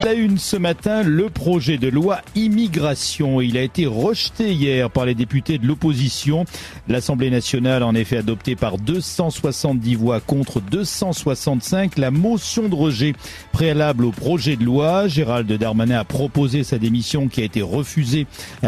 la une ce matin, le projet de loi immigration. Il a été rejeté hier par les députés de l'opposition. L'Assemblée nationale a en effet adopté par 270 voix contre 265 la motion de rejet préalable au projet de loi. Gérald Darmanin a proposé sa démission qui a été refusée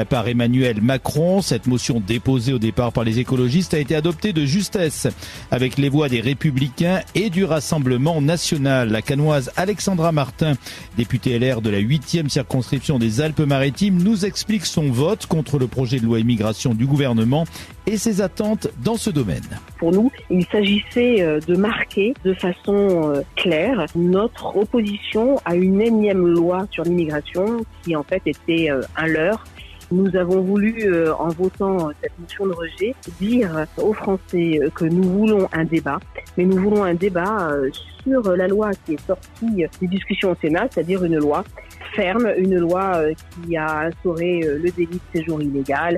par Emmanuel Macron. Cette motion déposée au départ par les écologistes a été adoptée de justesse avec les voix des Républicains et du Rassemblement national. La Canoise Alexandra Martin, députée LR de la 8e circonscription des Alpes-Maritimes, nous explique son vote contre le projet de loi immigration du gouvernement et ses attentes dans ce domaine. Pour nous, il s'agissait de marquer de façon claire notre opposition à une énième loi sur l'immigration qui en fait était un leurre. Nous avons voulu, en votant cette motion de rejet, dire aux Français que nous voulons un débat, mais nous voulons un débat sur la loi qui est sortie des discussions au Sénat, c'est-à-dire une loi ferme, une loi qui a instauré le délit de séjour illégal,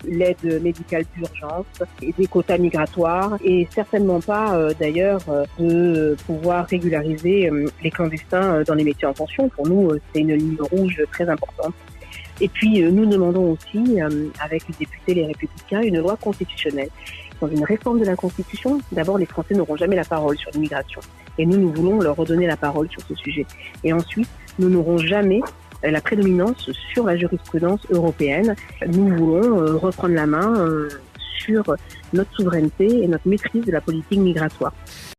l'aide médicale d'urgence et des quotas migratoires et certainement pas d'ailleurs de pouvoir régulariser les clandestins dans les métiers en tension. Pour nous, c'est une ligne rouge très importante. Et puis, nous demandons aussi, avec les députés, les Républicains, une loi constitutionnelle. Dans une réforme de la Constitution, d'abord, les Français n'auront jamais la parole sur l'immigration. Et nous voulons leur redonner la parole sur ce sujet. Et ensuite, nous n'aurons jamais la prédominance sur la jurisprudence européenne. Nous voulons reprendre la main sur notre souveraineté et notre maîtrise de la politique migratoire.